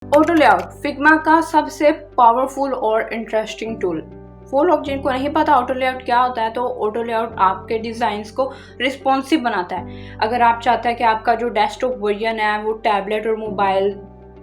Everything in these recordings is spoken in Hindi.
ऑटो लेआउट फिग्मा का सबसे पावरफुल और इंटरेस्टिंग टूल। वो लोग जिनको नहीं पता ऑटो लेआउट क्या होता है, तो ऑटो लेआउट आपके डिज़ाइंस को रिस्पॉन्सिव बनाता है। अगर आप चाहते हैं कि आपका जो डेस्कटॉप वर्जन है वो टैबलेट और मोबाइल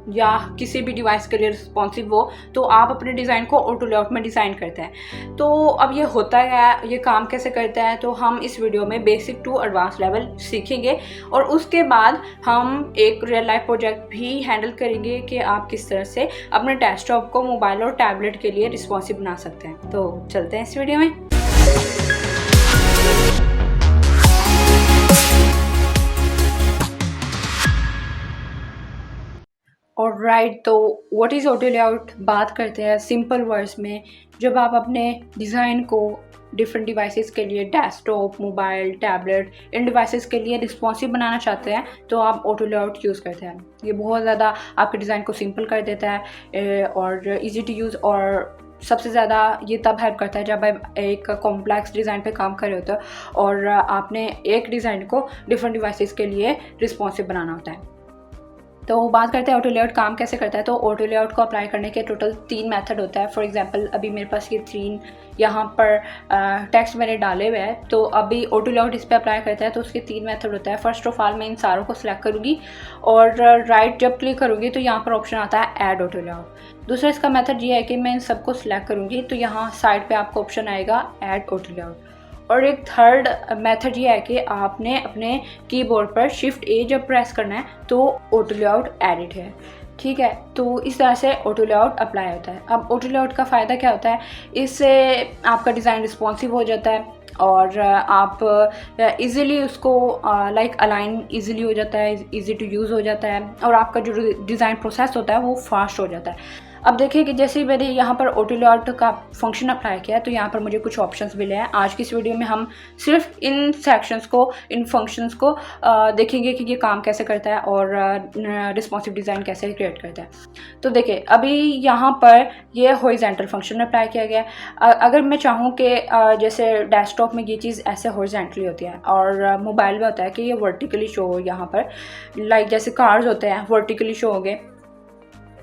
या किसी भी डिवाइस के लिए रिस्पॉन्सिव हो, तो आप अपने डिज़ाइन को ऑटो लेआउट में डिज़ाइन करते हैं। तो अब ये होता है, ये काम कैसे करता है, तो हम इस वीडियो में बेसिक टू एडवांस लेवल सीखेंगे और उसके बाद हम एक रियल लाइफ प्रोजेक्ट भी हैंडल करेंगे कि आप किस तरह से अपने डेस्कटॉप को मोबाइल और टैबलेट के लिए रिस्पॉन्सिव बना सकते हैं। तो चलते हैं इस वीडियो में। और राइट, तो व्हाट इज़ ऑटो लेआउट बात करते हैं सिंपल वर्ड्स में। जब आप अपने डिज़ाइन को डिफरेंट डिवाइसेस के लिए, डेस्कटॉप, मोबाइल, टैबलेट, इन डिवाइसेस के लिए रिस्पॉन्सिव बनाना चाहते हैं, तो आप ऑटो लेआउट यूज़ करते हैं। ये बहुत ज़्यादा आपके डिज़ाइन को सिंपल कर देता है और इजी टू यूज़, और सबसे ज़्यादा ये तब हेल्प करता है जब आप एक कॉम्प्लेक्स डिज़ाइन पे काम कर रहे होते हो और आपने एक डिज़ाइन को डिफरेंट डिवाइसेस के लिए रिस्पॉन्सिव बनाना होता है। तो बात करते हैं ऑटो लेआउट काम कैसे करता है। तो ऑटो लेआउट को अप्लाई करने के टोटल 3 मेथड होता है। फॉर एग्जांपल अभी मेरे पास ये 3 यहाँ पर टेक्स्ट मैंने डाले हुए हैं, तो अभी ऑटो लेआउट इस पर अप्लाई करता है तो उसके 3 मेथड होता है। फर्स्ट ऑफ ऑल मैं इन सारों को सिलेक्ट करूँगी और राइट जब क्लिक करूँगी तो यहाँ पर ऑप्शन आता है ऐड ऑटो लेआउट। दूसरा इसका मेथड ये है कि मैं इन सबको सिलेक्ट करूँगी तो यहाँ साइड पर आपको ऑप्शन आएगा ऐड ऑटो लेआउट। और एक थर्ड मेथड ये है कि आपने अपने कीबोर्ड पर शिफ्ट ए जब प्रेस करना है तो ऑटो लेआउट एडिट है। ठीक है, तो इस तरह से ऑटो लेआउट अप्लाई होता है। अब ऑटो लेआउट का फ़ायदा क्या होता है, इससे आपका डिज़ाइन रिस्पॉन्सिव हो जाता है और आप इजीली उसको लाइक अलाइन इजीली हो जाता है, इजी टू यूज़ हो जाता है और आपका जो डिज़ाइन प्रोसेस होता है वो फास्ट हो जाता है। अब देखिए कि जैसे मैंने यहाँ पर ऑटो लेआउट का फंक्शन अप्लाई किया तो यहाँ पर मुझे कुछ ऑप्शंस मिले हैं। आज की इस वीडियो में हम सिर्फ इन सेक्शंस को, इन फंक्शंस को देखेंगे कि ये काम कैसे करता है और रिस्पॉन्सिव डिज़ाइन कैसे क्रिएट करता है। तो देखिए अभी यहाँ पर ये हॉरिजॉन्टल फंक्शन अप्लाई किया गया है। अगर मैं चाहूँ कि जैसे डेस्कटॉप में ये चीज़ ऐसे हॉरिजॉन्टली होती है और मोबाइल में होता है कि ये वर्टिकली शो हो, यहाँ पर लाइक जैसे कार्ड्स होते हैं वर्टिकली शो हो गए,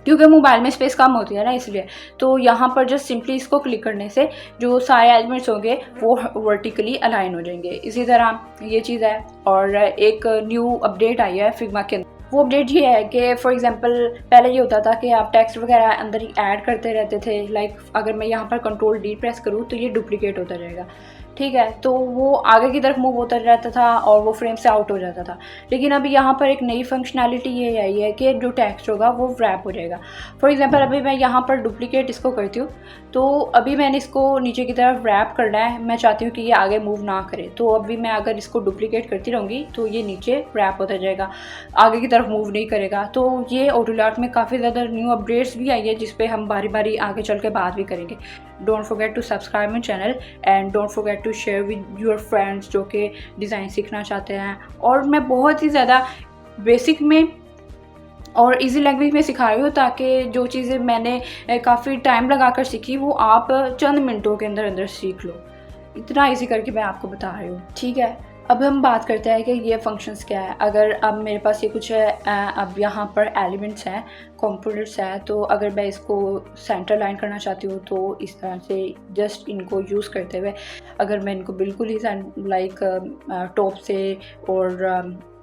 क्योंकि मोबाइल में स्पेस कम होती है ना, इसलिए। तो यहाँ पर जस्ट सिंपली इसको क्लिक करने से जो सारे एलिमेंट्स होंगे वो वर्टिकली अलाइन हो जाएंगे। इसी तरह ये चीज़ है। और एक न्यू अपडेट आई है फिग्मा के अंदर। वो अपडेट ये है कि फॉर एग्जांपल पहले ये होता था कि आप टेक्स्ट वगैरह अंदर ही ऐड करते रहते थे। लाइक अगर मैं यहाँ पर कंट्रोल डी प्रेस करूँ तो ये डुप्लीकेट होता रहेगा। ठीक है, तो वो आगे की तरफ मूव होता रहता था और वो फ्रेम से आउट हो जाता था। लेकिन अभी यहाँ पर एक नई फंक्शनैलिटी ये आई है कि जो टेक्स्ट होगा वो रैप हो जाएगा। फॉर एग्जांपल अभी मैं यहाँ पर डुप्लीकेट इसको करती हूँ तो अभी मैंने इसको नीचे की तरफ रैप करना है। मैं चाहती हूँ कि ये आगे मूव ना करे, तो अभी मैं अगर इसको डुप्लीकेट करती रहूँगी तो ये नीचे रैप होता जाएगा, आगे की तरफ मूव नहीं करेगा। तो ये ऑटो लेआउट में काफ़ी ज़्यादा न्यू अपडेट्स भी आई है जिस पे हम बारी बारी आगे चल के बात भी करेंगे। Don't forget to subscribe my channel and don't forget to share with your friends जो कि डिज़ाइन सीखना चाहते हैं। और मैं बहुत ही ज़्यादा बेसिक में और इजी लैंग्वेज में सिखा रही हूँ ताकि जो चीज़ें मैंने काफ़ी टाइम लगा कर सीखी वो आप चंद मिनटों के अंदर अंदर सीख लो। इतना इजी करके मैं आपको बता रही हूँ। ठीक है, अब हम बात करते हैं कि ये फंक्शंस क्या है। अगर अब मेरे पास ये कुछ अब यहाँ पर एलिमेंट्स हैं, कंपोनेंट्स हैं, तो अगर मैं इसको सेंटर लाइन करना चाहती हूँ तो इस तरह से जस्ट इनको यूज़ करते हुए अगर मैं इनको बिल्कुल ही लाइक टॉप से और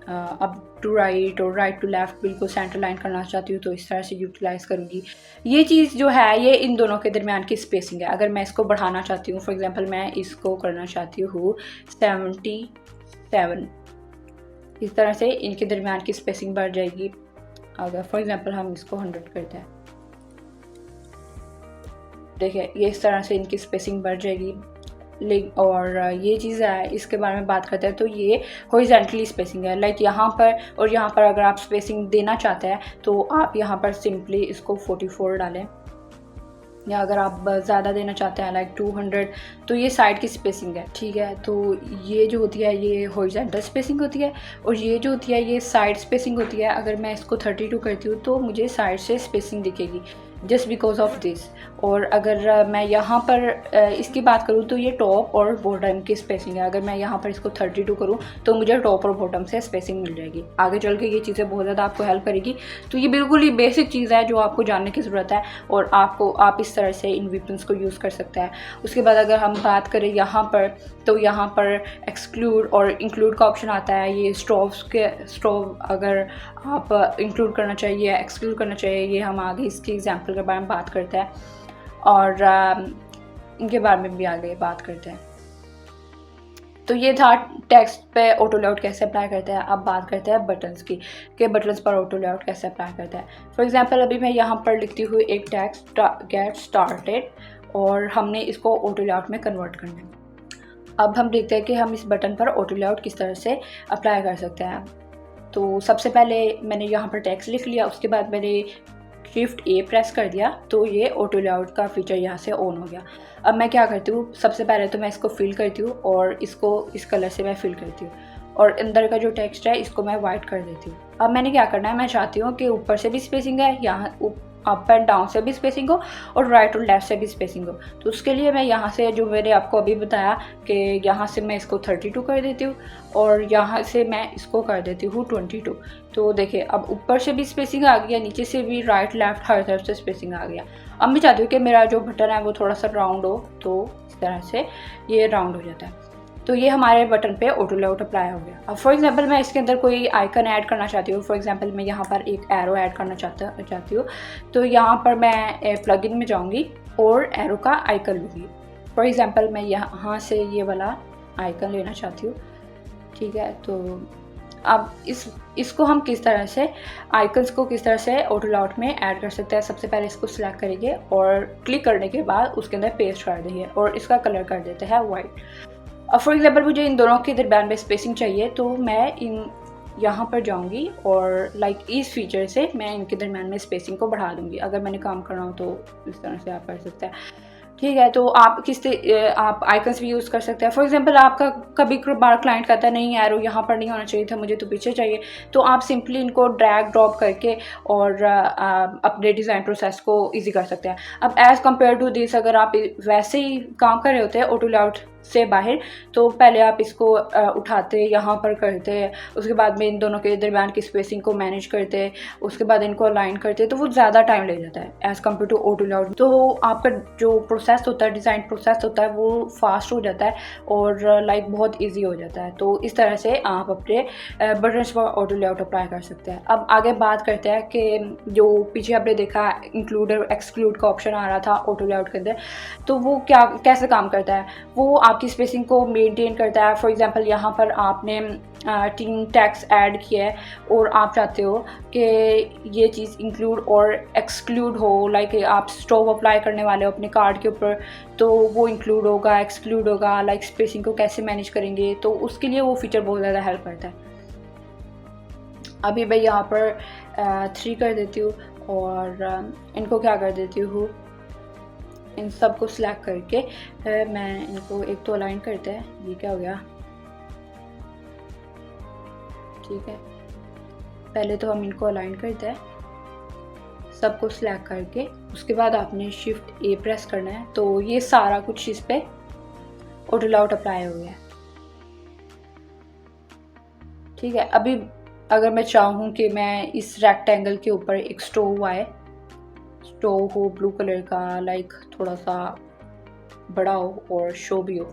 अप टू राइट और राइट टू लेफ़्ट बिल्कुल सेंटर लाइन करना चाहती हूँ तो इस तरह से यूटिलाइज़ करूँगी। ये चीज़ जो है ये इन दोनों के दरमियान की स्पेसिंग है। अगर मैं इसको बढ़ाना चाहती हूँ, फॉर एग्जांपल मैं इसको करना चाहती हूँ 77, इस तरह से इनके दरमियान की स्पेसिंग बढ़ जाएगी। अगर फॉर एग्जांपल हम इसको 100 करते हैं, देखिए ये इस तरह से इनकी स्पेसिंग बढ़ जाएगी। और ये चीज़ है, इसके बारे में बात करते हैं तो ये हॉरिजॉन्टली स्पेसिंग है। लाइक यहाँ पर और यहाँ पर अगर आप स्पेसिंग देना चाहते हैं तो आप यहाँ पर सिंपली इसको 44 डालें, या अगर आप ज़्यादा देना चाहते हैं लाइक 200 तो ये साइड की स्पेसिंग है। ठीक है, तो ये जो होती है ये हॉरिजॉन्टल स्पेसिंग होती है और ये जो होती है ये साइड स्पेसिंग होती है। अगर मैं इसको 32 करती हूँ तो मुझे साइड से स्पेसिंग दिखेगी। Just because of this. और अगर मैं यहाँ पर इसकी बात करूँ तो ये टॉप और बॉटम की स्पेसिंग है। अगर मैं यहाँ पर इसको 32 करूँ तो मुझे टॉप और बॉटम से स्पेसिंग मिल जाएगी। आगे चल के ये चीज़ें बहुत ज़्यादा आपको हेल्प करेगी। तो ये बिल्कुल ही बेसिक चीज़ है जो आपको जानने की ज़रूरत है, और आप इस तरह से इन वीपन्स को यूज़ कर सकते हैं। उसके बाद अगर हम बात करें यहाँ पर, तो यहाँ पर एक्सक्लूड और इंक्लूड का ऑप्शन आता है। ये स्टोव अगर आप इंक्लूड करना चाहिए, एक्सक्लूड करना चाहिए, ये हम आगे इसकी एग्जांपल के बारे में बात करते हैं, और इनके बारे में भी आगे बात करते हैं। तो ये था टेक्स्ट पे ऑटो लेआउट कैसे अप्लाई करते हैं। अब बात करते हैं बटन्स की, कि बटन्स पर ऑटो लेआउट कैसे अप्लाई करते हैं। फॉर एग्जांपल अभी मैं यहाँ पर लिखती हूँ एक टेक्स्ट गेट स्टार्टेड, और हमने इसको ऑटो लेआउट में कन्वर्ट करना है। अब हम देखते हैं कि हम इस बटन पर ऑटो लेआउट किस तरह से अप्लाई कर सकते हैं। तो सबसे पहले मैंने यहाँ पर टेक्स्ट लिख लिया, उसके बाद मैंने शिफ्ट ए प्रेस कर दिया, तो ये ऑटो लेआउट का फीचर यहाँ से ऑन हो गया। अब मैं क्या करती हूँ, सबसे पहले तो मैं इसको फिल करती हूँ, और इसको इस कलर से मैं फिल करती हूँ, और अंदर का जो टेक्स्ट है इसको मैं वाइट कर देती हूँ। अब मैंने क्या करना है, मैं चाहती हूँ कि ऊपर से भी स्पेसिंग है, यहाँ अप एंड डाउन से भी स्पेसिंग हो, और राइट और लेफ्ट से भी स्पेसिंग हो। तो उसके लिए मैं यहाँ से, जो मैंने आपको अभी बताया कि यहाँ से मैं इसको 32 कर देती हूँ, और यहाँ से मैं इसको कर देती हूँ 22। तो देखिए अब ऊपर से भी स्पेसिंग आ गया, नीचे से भी, राइट लेफ्ट हर तरफ से स्पेसिंग आ गया। अब मैं चाहती हूँ कि मेरा जो बटन है वो थोड़ा सा राउंड हो, तो इस तरह से ये राउंड हो जाता है। तो ये हमारे बटन पे ऑटो लेआउट अप्लाई हो गया। अब फॉर एग्जांपल मैं इसके अंदर कोई आइकन ऐड करना चाहती हूँ। फॉर एग्जांपल मैं यहाँ पर एक एरो ऐड करना चाहती हूँ। तो यहाँ पर मैं प्लगइन में जाऊँगी और एरो का आइकन लूँगी। फॉर एग्जांपल मैं यहाँ से ये वाला आइकन लेना चाहती हूँ, ठीक है। तो अब इसको हम किस तरह से, आइकन्स को किस तरह से ऑटो लेआउट में ऐड कर सकते हैं। सबसे पहले इसको सिलेक्ट करेंगे और क्लिक करने के बाद उसके अंदर पेस्ट कर देंगे, और इसका कलर कर देते हैं वाइट। अब फॉर एग्जांपल मुझे इन दोनों के दरम्यान में स्पेसिंग चाहिए, तो मैं यहाँ पर जाऊँगी और इस फीचर से मैं इनके दरम्यान में स्पेसिंग को बढ़ा दूँगी। अगर मैंने काम करना हो तो इस तरह से आप कर सकते हैं, ठीक है। तो आप आप आइकन्स भी यूज़ कर सकते हैं। फॉर एग्जांपल आपका कभी बार क्लाइंट कहता है नहीं एरो यहाँ पर नहीं होना चाहिए था, मुझे तो पीछे चाहिए, तो आप सिंपली इनको ड्रैग ड्रॉप करके और अपने डिज़ाइन प्रोसेस को ईजी कर सकते हैं। अब एज़ कम्पेयर टू दिस, अगर आप वैसे ही काम कर रहे होते हैं ऑटो लेआउट से बाहर, तो पहले आप इसको उठाते, यहाँ पर करते, उसके बाद में इन दोनों के दरमियान की स्पेसिंग को मैनेज करते, उसके बाद इनको अलाइन करते, तो वो ज़्यादा टाइम ले जाता है as compare to auto layout. तो आपका जो प्रोसेस होता है, डिज़ाइन प्रोसेस होता है, वो फास्ट हो जाता है और बहुत ईजी हो जाता है। तो इस तरह से आप अपने बटन्स पर ऑटो लेआउट अप्लाई कर सकते हैं। अब आगे बात करते हैं कि जो पीछे आपने देखा इंक्लूड और एक्सक्लूड का ऑप्शन आ रहा था ऑटो लेआउट के अंदर, तो वो कैसे काम करता है। वो आपकी स्पेसिंग को मेंटेन करता है। फॉर एग्जांपल यहाँ पर आपने 3 टैग्स ऐड किया है और आप चाहते हो कि ये चीज़ इंक्लूड और एक्सक्लूड हो, आप स्टोव अप्लाई करने वाले हो अपने कार्ड के ऊपर, तो वो इंक्लूड होगा, एक्सक्लूड होगा, स्पेसिंग को कैसे मैनेज करेंगे, तो उसके लिए वो फीचर बहुत ज़्यादा हेल्प करता है। अभी मैं यहाँ पर 3 कर देती हूँ और इनको क्या कर देती हूँ, इन सब को सिलेक्ट करके मैं इनको एक तो अलाइन करते हैं। ये क्या हो गया, ठीक है। पहले तो हम इनको अलाइन करते हैं सबको सिलेक्ट करके, उसके बाद आपने शिफ्ट ए प्रेस करना है, तो ये सारा कुछ इस पे ऑटो लेआउट अप्लाई हो गया, ठीक है। अभी अगर मैं चाहूँ कि मैं इस रेक्टेंगल के ऊपर एक स्टोव आए, स्टोव हो ब्लू कलर का, थोड़ा सा बड़ा हो और शो भी हो,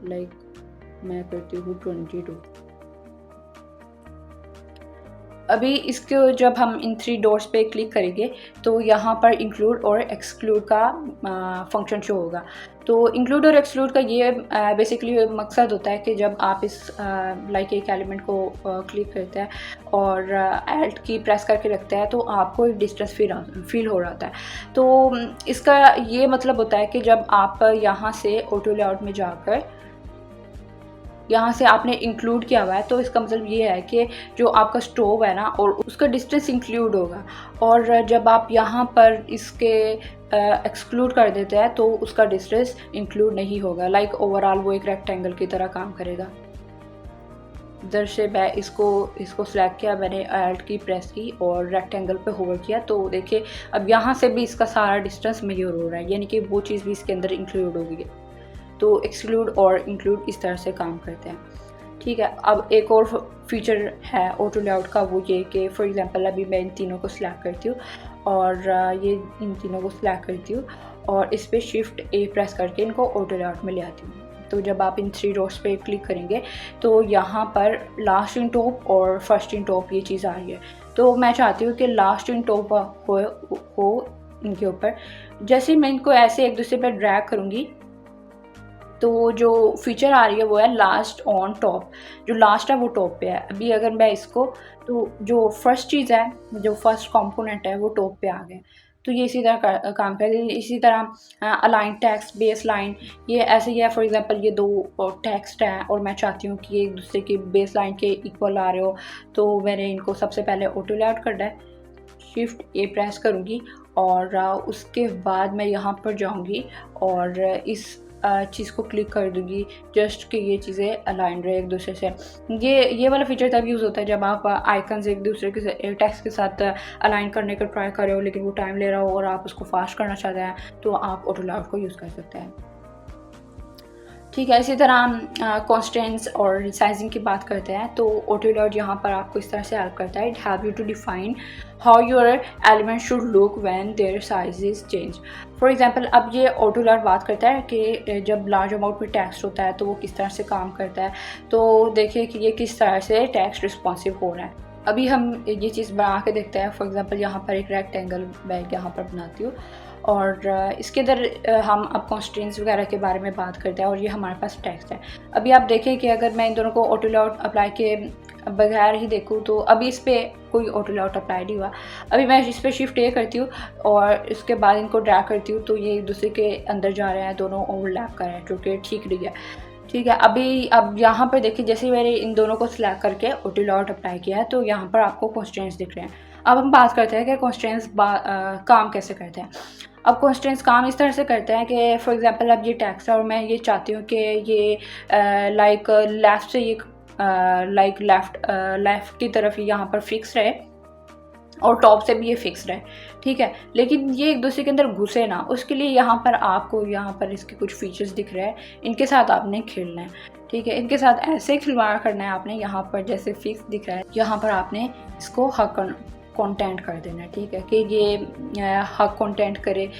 मैं करती हूँ 22। अभी इसको जब हम इन 3 डॉट्स पे क्लिक करेंगे तो यहाँ पर इंक्लूड और एक्सक्लूड का फंक्शन शो होगा। तो इंक्लूड और एक्सक्लूड का ये बेसिकली मकसद होता है कि जब आप इस एक एलिमेंट को क्लिक करते हैं और एल्ट की प्रेस करके रखते हैं, तो आपको एक डिस्टेंस फील हो रहा है। तो इसका ये मतलब होता है कि जब आप यहाँ से ऑटो लेआउट में जाकर यहाँ से आपने इंक्लूड किया हुआ है, तो इसका मतलब ये है कि जो आपका स्टोव है ना, और उसका डिस्टेंस इंक्लूड होगा, और जब आप यहाँ पर इसके एक्सक्लूड कर देते हैं तो उसका डिस्टेंस इंक्लूड नहीं होगा। ओवरऑल वो एक रेक्टेंगल की तरह काम करेगा। इधर से मैं इसको सेलेक्ट किया, मैंने Alt की प्रेस की और रेक्टेंगल पे होवर किया, तो देखिए अब यहाँ से भी इसका सारा डिस्टेंस मेजर हो रहा है, यानी कि वो चीज़ भी इसके अंदर इंक्लूड हो गई है। तो एक्सक्लूड और इंक्लूड इस तरह से काम करते हैं, ठीक है। अब एक और फीचर है ऑटो लेआउट का, वो ये कि फॉर एग्जांपल अभी मैं इन तीनों को सिलेक्ट करती हूँ और ये इन तीनों को सिलेक्ट करती हूँ और इस पर Shift A प्रेस करके इनको ऑटो लेआउट में ले आती हूँ। तो जब आप इन 3 डॉट्स पे क्लिक करेंगे तो यहाँ पर लास्ट इन टॉप और फर्स्ट इन टॉप ये चीज़ आ रही है। तो मैं चाहती हूँ कि लास्ट इन टॉप हो इनके ऊपर। जैसे मैं इनको ऐसे एक दूसरे पर ड्रैग करूँगी तो जो फीचर आ रही है वो है लास्ट ऑन टॉप, जो लास्ट है वो टॉप पे है। अभी अगर मैं इसको, तो जो फर्स्ट चीज़ है, जो फर्स्ट कंपोनेंट है वो टॉप पे आ गया। तो ये इसी तरह काम करे। इसी तरह अलाइन टेक्स्ट, बेस लाइन, ये ऐसे ही है। फॉर एग्जांपल ये 2 टेक्स्ट हैं और मैं चाहती हूँ कि एक दूसरे की बेस लाइन के इक्वल आ रहे हो, तो मैंने इनको सबसे पहले ऑटो लेआउट करना है। Shift A प्रेस करूँगी और उसके बाद मैं यहाँ पर जाऊँगी और इस चीज़ को क्लिक कर दूँगी जस्ट कि ये चीज़ें अलाइन रहे एक दूसरे से। ये वाला फीचर तब यूज़ होता है जब आप आइकन्स एक दूसरे के टेक्स्ट के साथ अलाइन करने का ट्राई कर रहे हो, लेकिन वो टाइम ले रहा हो और आप उसको फास्ट करना चाहते हैं, तो आप ऑटो लेआउट को यूज़ कर सकते हैं, ठीक है। इसी तरह हम कॉन्स्टेंट्स और रिसाइजिंग की बात करते हैं, तो ऑटो लेआउट यहाँ पर आपको इस तरह से हेल्प करता है। It help you to define how your element should look when their size is change. For example अब ये ऑटो लेआउट बात करता है कि जब लार्ज अमाउंट में टेक्स्ट होता है तो वो किस तरह से काम करता है। तो देखिए कि ये किस तरह से टेक्स्ट रिस्पॉन्सिव हो रहा है। अभी हम ये चीज़ बना के देखते हैं। फॉर एग्जांपल यहाँ पर एक रेक्टेंगल मैं यहाँ पर बनाती हूँ और इसके अंदर हम अब कॉन्स्टेंट्स वगैरह के बारे में बात करते हैं और ये हमारे पास टेक्स्ट है। अभी आप देखें कि अगर मैं इन दोनों को ऑटो लेआउट अप्लाई के बगैर ही देखूँ तो अभी इस पर कोई ऑटो लेआउट अप्लाई नहीं हुआ। अभी मैं इस पर Shift A करती हूँ और इसके बाद इनको ड्रैग करती हूँ तो ये एक दूसरे के अंदर जा रहे हैं, दोनों ओवरलैप कर रहे हैं, जो कि ठीक नहीं है, ठीक है। अब यहाँ पर देखिए जैसे मैंने इन दोनों को सिलेक्ट करके ऑटो लेआउट अप्लाई किया है तो यहाँ पर आपको कॉन्स्टेंट्स दिख रहे हैं। अब हम बात करते हैं कि कॉन्स्टेंट्स काम कैसे करते हैं। अब कॉन्स्टेंट्स काम इस तरह से करते हैं कि फॉर एग्जांपल अब ये टेक्स्ट है और मैं ये चाहती हूँ कि ये लाइक लेफ़्ट से ये लाइक लेफ़्ट की तरफ यहाँ पर फिक्स रहे और टॉप से भी ये फिक्स रहे, ठीक है। लेकिन ये एक दूसरे के अंदर घुसे ना, उसके लिए यहाँ पर आपको यहाँ पर इसके कुछ फीचर्स दिख रहे हैं, इनके साथ आपने खेलना है, ठीक है। इनके साथ ऐसे खिलवाड़ करना है आपने। यहाँ पर जैसे फिक्स दिख रहा है, यहाँ पर आपने इसको हक कंटेंट कर देना है, ठीक है, कि ये हक कंटेंट करे।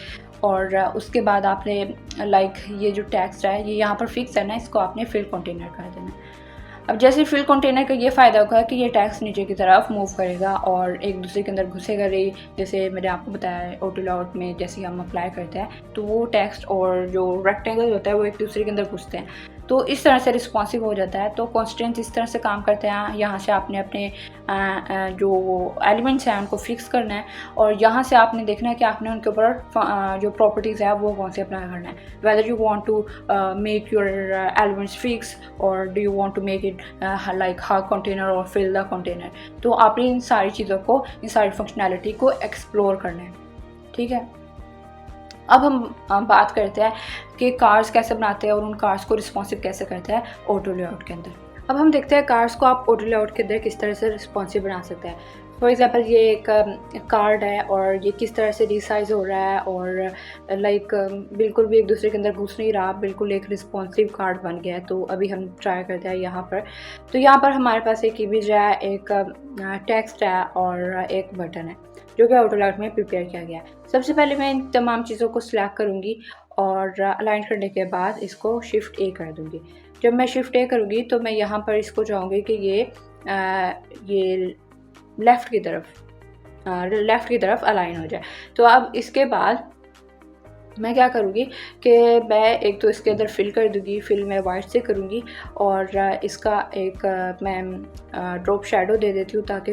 और उसके बाद आपने लाइक ये जो टेक्स्ट है ये यहाँ पर फिक्स है ना, इसको आपने फिल कंटेनर कर देना है। अब जैसे फिल कंटेनर का ये फ़ायदा होगा कि ये टेक्स्ट नीचे की तरफ मूव करेगा और एक दूसरे के अंदर घुसेगा रही। जैसे मैंने आपको बताया ऑटो लेआउट में जैसे हम अप्लाई करते हैं तो वो टेक्स्ट और जो रेक्टेंगल होता है वो एक दूसरे के अंदर घुसते हैं, तो इस तरह से रिस्पॉन्सिव हो जाता है। तो कॉन्स्टेंट्स इस तरह से काम करते हैं। यहाँ से आपने अपने जो एलिमेंट्स हैं उनको फिक्स करना है और यहाँ से आपने देखना है कि आपने उनके ऊपर जो प्रॉपर्टीज़ है वो कौन से अप्लाई करना है। Whether you want to make your elements fix or do you want to make it like huge container or fill the container. तो आपने इन सारी चीज़ों को, इन सारी फंक्शनैलिटी को एक्सप्लोर करना है, ठीक है। अब हम बात करते हैं कि कार्स कैसे बनाते हैं और उन कार्स को रिस्पॉन्सिव कैसे करते हैं ऑटो लेआउट के अंदर। अब हम देखते हैं कार्स को आप ऑटो लेआउट के अंदर किस तरह से रिस्पॉन्सिव बना सकते हैं। फॉर एग्जांपल ये एक कार्ड है और ये किस तरह से रिसाइज हो रहा है और लाइक बिल्कुल भी एक दूसरे के अंदर घुस नहीं रहा, बिल्कुल एक रिस्पॉन्सिव कार्ड बन गया है। तो अभी हम ट्राई करते हैं यहाँ पर। तो यहाँ पर हमारे पास एक इमेज है, एक टेक्स्ट है और एक बटन है जो कि ऑटो लेआउट में प्रिपेयर किया गया है। सबसे पहले मैं इन तमाम चीज़ों को सिलेक्ट करूँगी और अलाइन करने के बाद इसको Shift A कर दूँगी। जब मैं Shift A करूँगी तो मैं यहाँ पर इसको चाहूँगी कि ये लेफ़्ट की तरफ अलाइन हो जाए। तो अब इसके बाद मैं क्या करूँगी कि मैं एक तो इसके अंदर फिल कर दूँगी, फिल मैं वाइट से करूँगी और इसका एक मैं ड्रॉप शैडो दे देती हूँ ताकि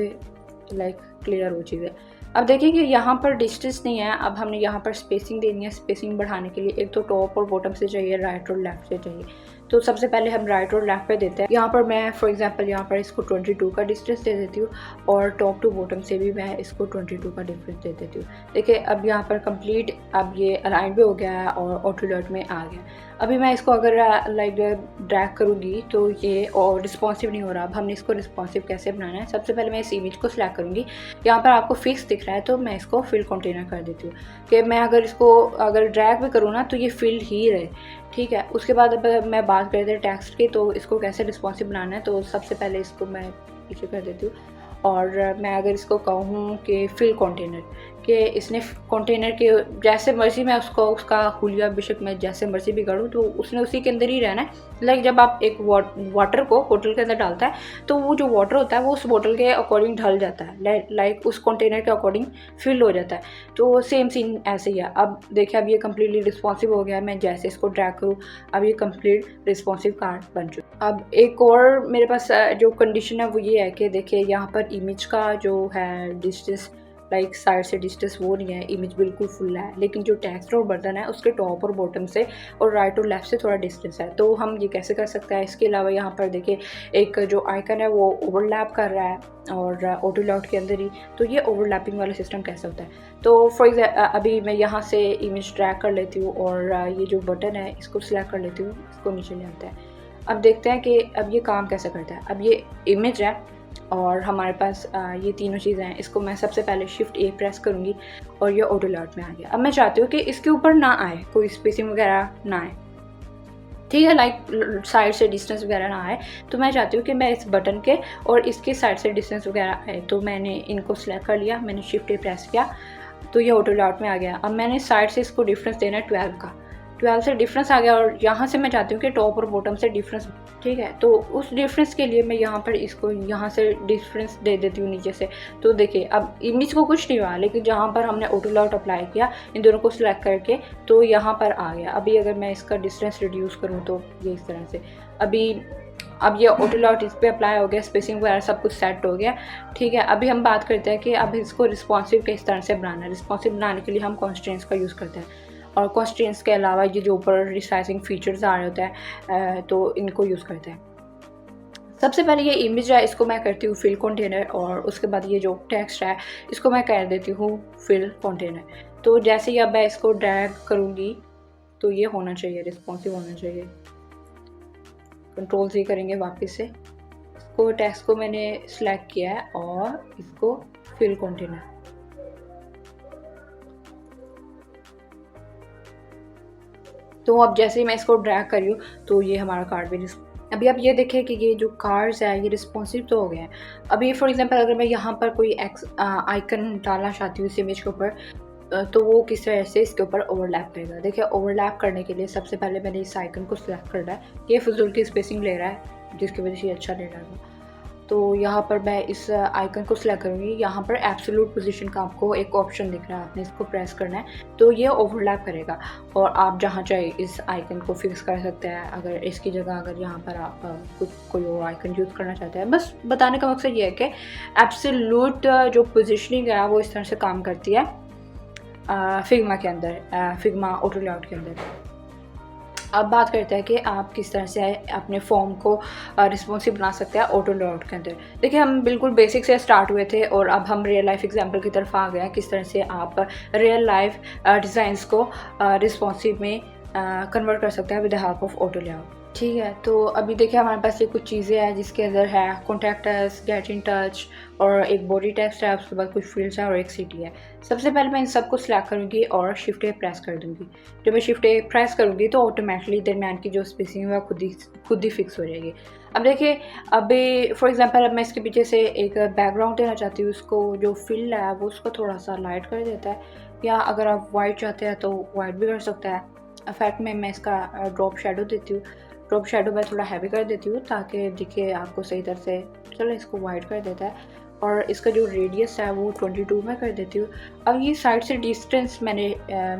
लाइक क्लियर हो चीज़ें। अब देखिए कि यहाँ पर डिस्टेंस नहीं है, अब हमने यहाँ पर स्पेसिंग देनी है। स्पेसिंग बढ़ाने के लिए एक तो टॉप और बॉटम से चाहिए, राइट और लेफ़्ट से चाहिए। तो सबसे पहले हम राइट और लेफ्ट पे देते हैं। यहाँ पर मैं फॉर एग्जांपल यहाँ पर इसको 22 का डिस्टेंस दे देती हूँ और टॉप टू बॉटम से भी मैं इसको 22 का डिफरेंस दे देती हूँ। देखिए अब यहाँ पर कंप्लीट अब ये अलाइन भी हो गया है और ऑटो अलर्ट में आ गया। अभी मैं इसको अगर लाइक ड्रैग करूँगी तो ये और रिस्पॉन्सिव नहीं हो रहा। अब हमने इसको रिस्पॉन्सिव कैसे बनाना है, सबसे पहले मैं इस इमेज को सिलेक्ट करूँगी। यहाँ पर आपको फिक्स दिख रहा है तो मैं इसको फिल कंटेनर कर देती हूँ कि मैं अगर इसको अगर ड्रैग भी करूँ ना तो ये फिल ही रहे, ठीक है। उसके बाद अब मैं बात करते हैं टेक्स्ट की, तो इसको कैसे रिस्पॉन्सिव बनाना है। तो सबसे पहले इसको मैं पीछे कर देती हूँ और मैं अगर इसको कहूँ कि फिल कंटेनर, कि इसने कंटेनर के जैसे मर्ज़ी मैं उसको उसका हुलिया बेशक मैं जैसे मर्ज़ी भी करूँ तो उसने उसी के अंदर ही रहना है। लाइक जब आप एक वाटर को बोतल के अंदर डालता है तो वो जो वाटर होता है वो उस बोतल के अकॉर्डिंग ढल जाता है, लाइक उस कंटेनर के अकॉर्डिंग फिल हो जाता है। तो सेम सीन ऐसे ही है। अब देखिए अब ये कम्प्लीटली रिस्पॉन्सिव हो गया है। मैं जैसे इसको ड्रैग करूँ अब ये कम्प्लीट रिस्पॉन्सिव कार्ड बन चुका। अब एक और मेरे पास जो कंडीशन है वो ये है कि देखिए यहाँ पर इमेज का जो है डिस्टेंस लाइक साइड से डिस्टेंस वो नहीं है, इमेज बिल्कुल फुल है, लेकिन जो टेक्स्ट और बटन है उसके टॉप और बॉटम से और राइट और लेफ्ट से थोड़ा डिस्टेंस है। तो हम ये कैसे कर सकते हैं। इसके अलावा यहाँ पर देखिए एक जो आइकन है वो ओवरलैप कर रहा है और ऑटो लॉट के अंदर ही, तो ये ओवरलैपिंग वाला सिस्टम कैसे होता है। तो फॉर एग्जाम्पल अभी मैं यहाँ से इमेज ड्रैग कर लेती हूँ और ये जो बटन है इसको सिलेक्ट कर लेती हूँ, इसको नीचे ले आता है। अब देखते हैं कि अब ये काम कैसे करता है। अब ये इमेज है और हमारे पास ये तीनों चीज़ें हैं। इसको मैं सबसे पहले शिफ्ट ए प्रेस करूँगी और ये ऑटो अलर्ट में आ गया। अब मैं चाहती हूँ कि इसके ऊपर ना आए, कोई स्पेसिंग वगैरह ना आए, ठीक है, लाइक साइड से डिस्टेंस वगैरह ना आए। तो मैं चाहती हूँ कि मैं इस बटन के और इसके साइड से डिस्टेंस वगैरह आए। तो मैंने इनको सेलेक्ट कर लिया, मैंने शिफ्ट ए प्रेस किया तो ये ऑटो अलर्ट में आ गया। अब मैंने साइड से इसको डिफरेंस देना है 12 का, 12 से डिफरेंस आ गया और यहाँ से मैं चाहती हूँ कि टॉप और बॉटम से डिफरेंस, ठीक है। तो उस डिफरेंस के लिए मैं यहाँ पर इसको यहाँ से डिफरेंस दे देती हूँ नीचे से। तो देखिए अब इमेज को कुछ नहीं हुआ, लेकिन जहाँ पर हमने ऑटो अलर्ट अप्लाई किया इन दोनों को सिलेक्ट करके तो यहाँ पर आ गया। अभी अगर मैं इसका डिस्टेंस रिड्यूस करूँ तो ये इस तरह से अब ये ऑटो अलर्ट इस पर अप्लाई हो गया, स्पेसिंग वगैरह सब कुछ सेट हो गया, ठीक है। अभी हम बात करते हैं कि अब इसको रिस्पॉन्सिव किस तरह से बनाना है। रिस्पॉन्सिव बनाने के लिए हम कॉन्स्ट्रेंट्स का यूज़ करते हैं और कॉन्स्ट्रेंट्स के अलावा ये जो ऊपर रिसाइजिंग फीचर्स आ रहे होते हैं तो इनको यूज़ करते हैं। सबसे पहले ये इमेज है इसको मैं करती हूँ फिल कंटेनर और उसके बाद ये जो टेक्स्ट है इसको मैं कर देती हूँ फिल कंटेनर। तो जैसे ही अब मैं इसको ड्रैग करूँगी तो ये होना चाहिए, रिस्पॉन्सिव होना चाहिए। कंट्रोल से करेंगे वापस से, इसको टेक्स्ट को मैंने सिलेक्ट किया है और इसको फिल कंटेनर। तो अब जैसे ही मैं इसको ड्रैग करी हूँ तो ये हमारा कार्ड भी अभी आप ये देखें कि ये जो कार्ड्स है ये रिस्पॉन्सिव तो हो गए हैं। अभी फॉर एग्जांपल अगर मैं यहाँ पर कोई आइकन डालना चाहती हूँ इस इमेज के ऊपर तो वो किस तरह से इसके ऊपर ओवरलैप करेगा। देखिए ओवरलैप करने के लिए सबसे पहले मैंने इस आइकन को सिलेक्ट करना है। ये फजूल की स्पेसिंग ले रहा है जिसकी वजह से ये अच्छा ले रहा है। तो यहाँ पर मैं इस आइकन को सिलेक्ट करूँगी। यहाँ पर एब्सोल्यूट पोजीशन का आपको एक ऑप्शन दिख रहा है, आपने इसको प्रेस करना है तो ये ओवरलैप करेगा और आप जहाँ चाहे इस आइकन को फिक्स कर सकते हैं। अगर इसकी जगह अगर यहाँ पर आप कुछ कोई और आइकन यूज़ करना चाहते हैं। बस बताने का मकसद ये है कि एब्सोल्यूट जो पोजीशनिंग है वो इस तरह से काम करती है फिग्मा के अंदर, फिग्मा ऑटो लेआउट के अंदर। अब बात करते हैं कि आप किस तरह से अपने फॉर्म को रिस्पॉन्सिव बना सकते हैं ऑटो लेआउट के अंदर। देखिए हम बिल्कुल बेसिक से स्टार्ट हुए थे और अब हम रियल लाइफ एग्जांपल की तरफ आ गए हैं, किस तरह से आप रियल लाइफ डिज़ाइंस को रिस्पॉन्सिव में कन्वर्ट कर सकते हैं with the help of auto layout. ठीक है, तो अभी देखिए हमारे पास ये कुछ चीज़ें हैं जिसके अंदर है contact us, get in touch और एक बॉडी टेक्स्ट है, उसके बाद कुछ फील्ड्स हैं और एक सिटी है। सबसे पहले मैं इन सबको सिलेक्ट करूँगी और शिफ्ट ए प्रेस कर दूँगी। जब मैं शिफ्ट ए प्रेस करूँगी तो ऑटोमेटिकली दरमियान की जो स्पेसिंग है खुद ही फिक्स हो जाएगी। अब देखिए अभी फॉर एग्जांपल अब मैं इसके पीछे से एक बैकग्राउंड देना चाहती हूँ, उसको जो फील्ड है वो उसको थोड़ा सा लाइट कर देता है, या अगर आप वाइट चाहते हैं तो वाइट भी कर सकता है। इफेक्ट में मैं इसका ड्रॉप शेडो देती हूँ, ड्रॉप शेडो मैं थोड़ा हैवी कर देती हूँ ताकि दिखे आपको सही तरह से। चलो इसको वाइट कर देता है और इसका जो रेडियस है वो 22 में कर देती हूँ। अब ये साइड से डिस्टेंस मैंने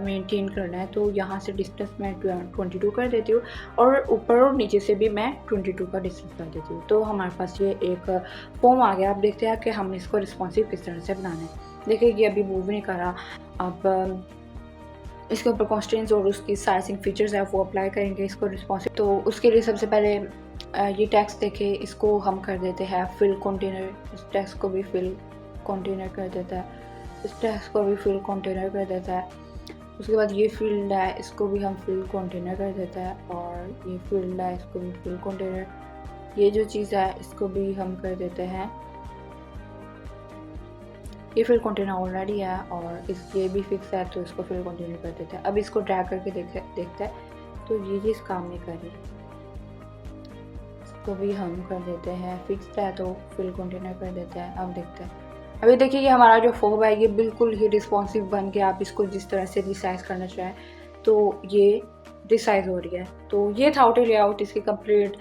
मेंटेन करना है तो यहाँ से डिस्टेंस मैं 22 कर देती हूँ और ऊपर और नीचे से भी मैं 22 का डिस्टेंस कर देती हूँ। तो हमारे पास ये एक फॉर्म आ गया। अब देखते हैं कि हम इसको रिस्पॉन्सिव किस तरह से बनाना है। देखिए ये अभी मूव नहीं कर रहा। अब इसके ऊपर कॉन्स्टेंट्स और उसकी साइजिंग फीचर्स है वो अप्लाई करेंगे इसको रिस्पॉन्सिव। तो उसके लिए सबसे पहले ये टेक्स्ट देखे, इसको हम कर देते हैं फिल कंटेनर। इस टेक्स्ट को भी फिल कंटेनर कर देता है, इस टेक्स्ट को भी फिल कंटेनर कर देता है। उसके बाद ये फील्ड है, इसको भी हम फिल कंटेनर कर देता है, और ये फील्ड है, इसको भी फिल कंटेनर। ये जो चीज़ है इसको भी हम कर देते हैं, ये फिल कंटेनर ऑलरेडी है और ये भी फिक्स है तो इसको फिल कंटेनर कर देते हैं। अब इसको ड्रैग करके देखते हैं तो ये चीज़ काम नहीं कर रही, इसको भी हम कर देते हैं, फिक्स्ड है तो फिल कंटेनर कर देते हैं। अब देखते हैं, अभी देखिए कि हमारा जो फोब है ये बिल्कुल ही रिस्पॉन्सिव बन के, आप इसको जिस तरह से रिसाइज करना चाहें तो ये रिसाइज हो रही है। तो ये था ऑटो लेआउट। इसकी कंप्लीट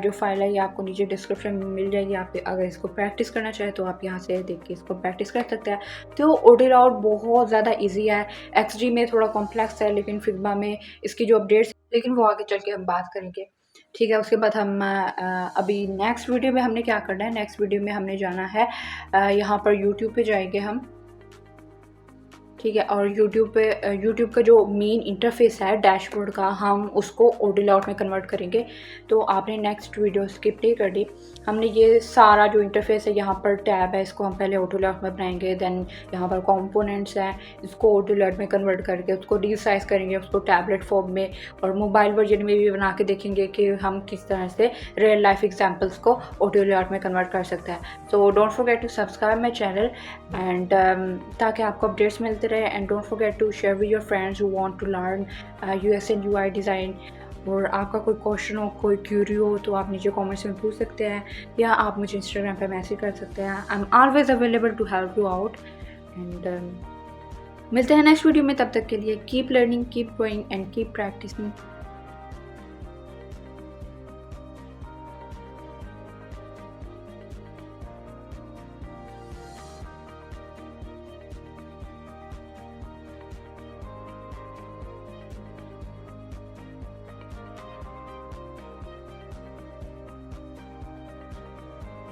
जो फाइल है ये आपको नीचे डिस्क्रिप्शन में मिल जाएगी। आप अगर इसको प्रैक्टिस करना चाहें तो आप यहाँ से देख के इसको प्रैक्टिस कर सकते हैं। तो ऑटो लेआउट बहुत ज़्यादा इजी है, एक्सजी में थोड़ा कॉम्प्लेक्स है, लेकिन फिग्मा में इसकी जो अपडेट्स, लेकिन वो आगे चल के हम बात करेंगे, ठीक है। उसके बाद हम अभी नेक्स्ट वीडियो में हमने क्या करना है, नेक्स्ट वीडियो में हमने जाना है यहाँ पर यूट्यूब पे जाएंगे हम, ठीक है। और यूट्यूब का जो मेन इंटरफेस है डैशबोर्ड का, हम उसको ऑटो लेआउट में कन्वर्ट करेंगे। तो आपने नेक्स्ट वीडियो स्किप नहीं कर दी। हमने ये सारा जो इंटरफेस है, यहाँ पर टैब है, इसको हम पहले ऑटो लेआउट में बनाएंगे। देन यहाँ पर कंपोनेंट्स हैं, इसको ऑटो लेआउट में कन्वर्ट करके उसको रीसाइज करेंगे, उसको टैबलेट फॉर्म में और मोबाइल वर्जन में भी बना के देखेंगे कि हम किस तरह से रियल लाइफ एग्जाम्पल्स को ऑटो लेआउट में कन्वर्ट कर सकते हैं। So don't forget to subscribe my channel and ताकि आपको अपडेट्स मिलते रहे। And don't forget to share with your friends who want to learn UX and UI design. और आपका कोई क्वेश्चन हो, कोई क्यूरी हो तो आप नीचे कमेंट्स में पूछ सकते हैं, या आप मुझे इंस्टाग्राम पे मैसेज कर सकते हैं। I am always available to help you out. And मिलते हैं नेक्स्ट वीडियो में, तब तक के लिए keep learning, keep going and keep practising.